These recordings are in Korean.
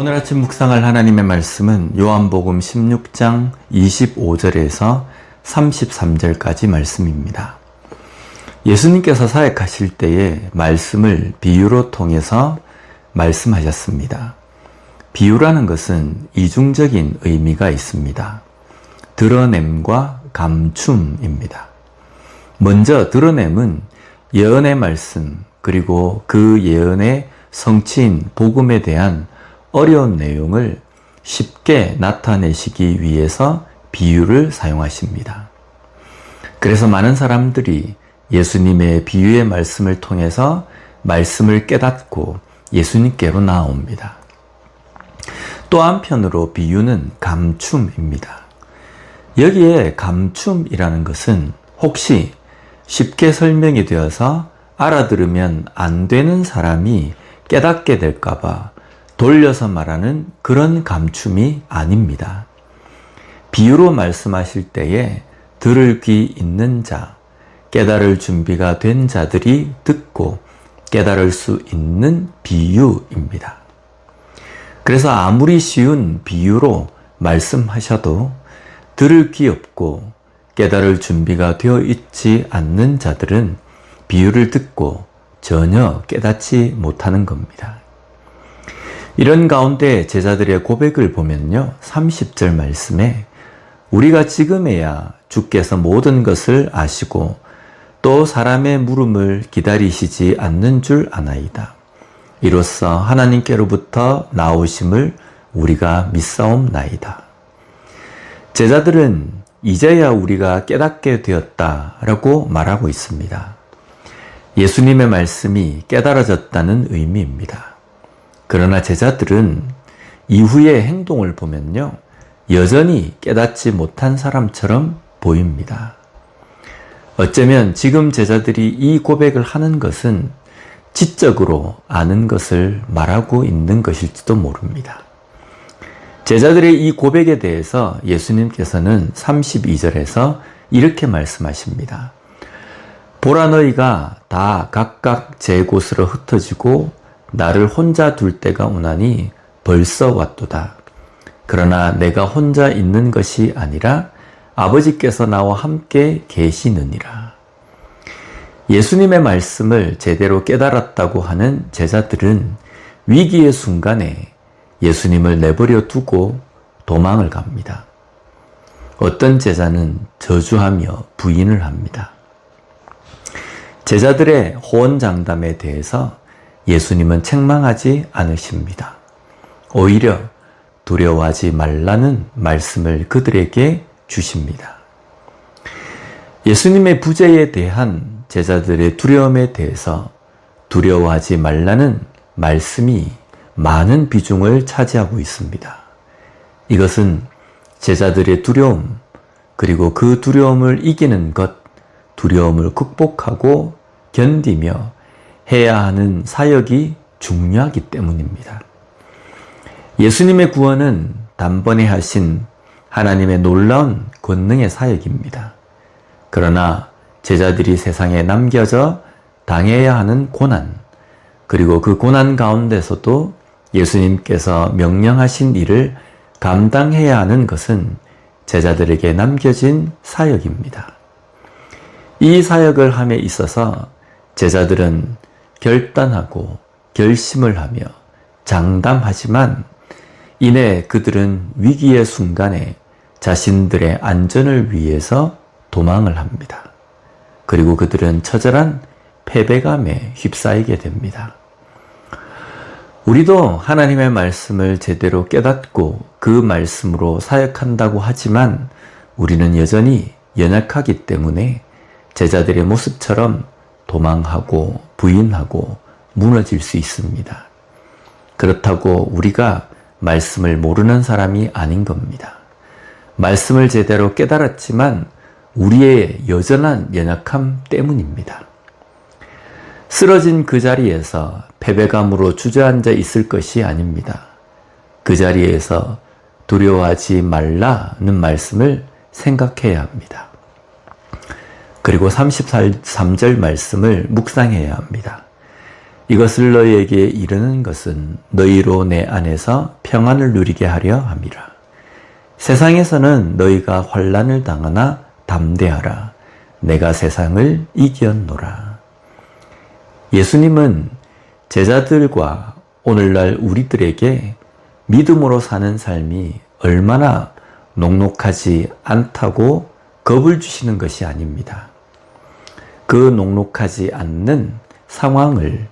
오늘 아침 묵상할 하나님의 말씀은 요한복음 16장 25절에서 33절까지 말씀입니다. 예수님께서 사역하실 때에 말씀을 비유로 통해서 말씀하셨습니다. 비유라는 것은 이중적인 의미가 있습니다. 드러냄과 감춤입니다. 먼저 드러냄은 예언의 말씀, 그리고 그 예언의 성취인 복음에 대한 어려운 내용을 쉽게 나타내시기 위해서 비유를 사용하십니다. 그래서 많은 사람들이 예수님의 비유의 말씀을 통해서 말씀을 깨닫고 예수님께로 나아옵니다. 또 한편으로 비유는 감춤입니다. 여기에 감춤이라는 것은 혹시 쉽게 설명이 되어서 알아들으면 안 되는 사람이 깨닫게 될까봐 돌려서 말하는 그런 감춤이 아닙니다. 비유로 말씀하실 때에 들을 귀 있는 자, 깨달을 준비가 된 자들이 듣고 깨달을 수 있는 비유입니다. 그래서 아무리 쉬운 비유로 말씀하셔도 들을 귀 없고 깨달을 준비가 되어 있지 않는 자들은 비유를 듣고 전혀 깨닫지 못하는 겁니다. 이런 가운데 제자들의 고백을 보면요, 30절 말씀에 우리가 지금에야 주께서 모든 것을 아시고 또 사람의 물음을 기다리시지 않는 줄 아나이다. 이로써 하나님께로부터 나오심을 우리가 믿사옵나이다. 제자들은 이제야 우리가 깨닫게 되었다라고 말하고 있습니다. 예수님의 말씀이 깨달아졌다는 의미입니다. 그러나 제자들은 이후의 행동을 보면요, 여전히 깨닫지 못한 사람처럼 보입니다. 어쩌면 지금 제자들이 이 고백을 하는 것은 지적으로 아는 것을 말하고 있는 것일지도 모릅니다. 제자들의 이 고백에 대해서 예수님께서는 32절에서 이렇게 말씀하십니다. 보라, 너희가 다 각각 제 곳으로 흩어지고 나를 혼자 둘 때가 오나니 벌써 왔도다. 그러나 내가 혼자 있는 것이 아니라 아버지께서 나와 함께 계시느니라. 예수님의 말씀을 제대로 깨달았다고 하는 제자들은 위기의 순간에 예수님을 내버려 두고 도망을 갑니다. 어떤 제자는 저주하며 부인을 합니다. 제자들의 호언장담에 대해서 예수님은 책망하지 않으십니다. 오히려 두려워하지 말라는 말씀을 그들에게 주십니다. 예수님의 부재에 대한 제자들의 두려움에 대해서 두려워하지 말라는 말씀이 많은 비중을 차지하고 있습니다. 이것은 제자들의 두려움, 그리고 그 두려움을 이기는 것, 두려움을 극복하고 견디며 해야 하는 사역이 중요하기 때문입니다. 예수님의 구원은 단번에 하신 하나님의 놀라운 권능의 사역입니다. 그러나 제자들이 세상에 남겨져 당해야 하는 고난, 그리고 그 고난 가운데서도 예수님께서 명령하신 일을 감당해야 하는 것은 제자들에게 남겨진 사역입니다. 이 사역을 함에 있어서 제자들은 결단하고 결심을 하며 장담하지만 이내 그들은 위기의 순간에 자신들의 안전을 위해서 도망을 합니다. 그리고 그들은 처절한 패배감에 휩싸이게 됩니다. 우리도 하나님의 말씀을 제대로 깨닫고 그 말씀으로 사역한다고 하지만 우리는 여전히 연약하기 때문에 제자들의 모습처럼 도망하고 부인하고 무너질 수 있습니다. 그렇다고 우리가 말씀을 모르는 사람이 아닌 겁니다. 말씀을 제대로 깨달았지만 우리의 여전한 연약함 때문입니다. 쓰러진 그 자리에서 패배감으로 주저앉아 있을 것이 아닙니다. 그 자리에서 두려워하지 말라는 말씀을 생각해야 합니다. 그리고 33절 말씀을 묵상해야 합니다. 이것을 너희에게 이르는 것은 너희로 내 안에서 평안을 누리게 하려 함이라. 세상에서는 너희가 환난을 당하나 담대하라. 내가 세상을 이겼노라. 예수님은 제자들과 오늘날 우리들에게 믿음으로 사는 삶이 얼마나 녹록하지 않다고 겁을 주시는 것이 아닙니다. 그 녹록하지 않는 상황을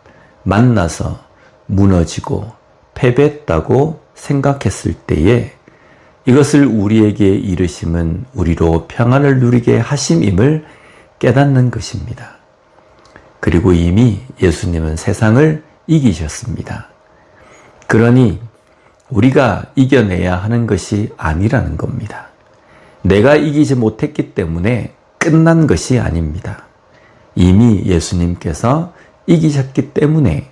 만나서 무너지고 패배했다고 생각했을 때에 이것을 우리에게 이르심은 우리로 평안을 누리게 하심임을 깨닫는 것입니다. 그리고 이미 예수님은 세상을 이기셨습니다. 그러니 우리가 이겨내야 하는 것이 아니라는 겁니다. 내가 이기지 못했기 때문에 끝난 것이 아닙니다. 이미 예수님께서 이기셨기 때문에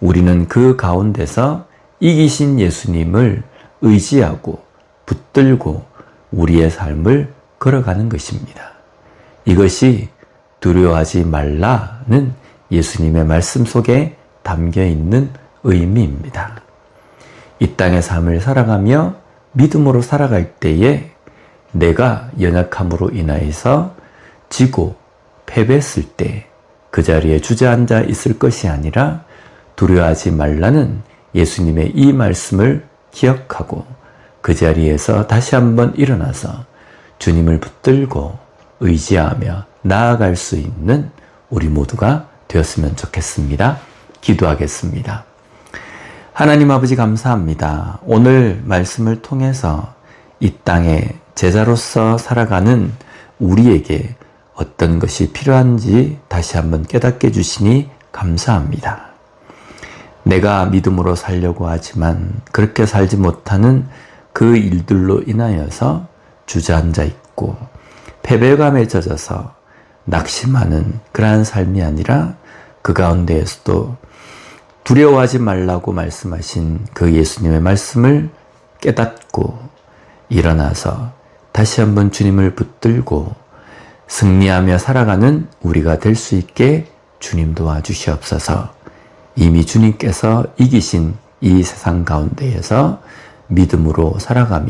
우리는 그 가운데서 이기신 예수님을 의지하고 붙들고 우리의 삶을 걸어가는 것입니다. 이것이 두려워하지 말라는 예수님의 말씀 속에 담겨 있는 의미입니다. 이 땅의 삶을 살아가며 믿음으로 살아갈 때에 내가 연약함으로 인하여서 지고 패배했을 때 그 자리에 주저앉아 있을 것이 아니라 두려워하지 말라는 예수님의 이 말씀을 기억하고 그 자리에서 다시 한번 일어나서 주님을 붙들고 의지하며 나아갈 수 있는 우리 모두가 되었으면 좋겠습니다. 기도하겠습니다. 하나님 아버지 감사합니다. 오늘 말씀을 통해서 이 땅에 제자로서 살아가는 우리에게 어떤 것이 필요한지 다시 한번 깨닫게 해주시니 감사합니다. 내가 믿음으로 살려고 하지만 그렇게 살지 못하는 그 일들로 인하여서 주저앉아 있고 패배감에 젖어서 낙심하는 그러한 삶이 아니라 그 가운데에서도 두려워하지 말라고 말씀하신 그 예수님의 말씀을 깨닫고 일어나서 다시 한번 주님을 붙들고 승리하며 살아가는 우리가 될 수 있게 주님 도와주시옵소서. 이미 주님께서 이기신 이 세상 가운데에서 믿음으로 살아가며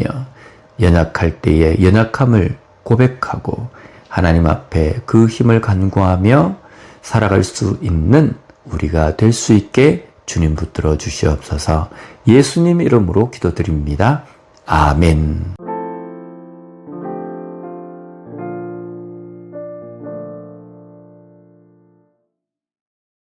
연약할 때에 연약함을 고백하고 하나님 앞에 그 힘을 간구하며 살아갈 수 있는 우리가 될 수 있게 주님 붙들어 주시옵소서. 예수님 이름으로 기도드립니다. 아멘.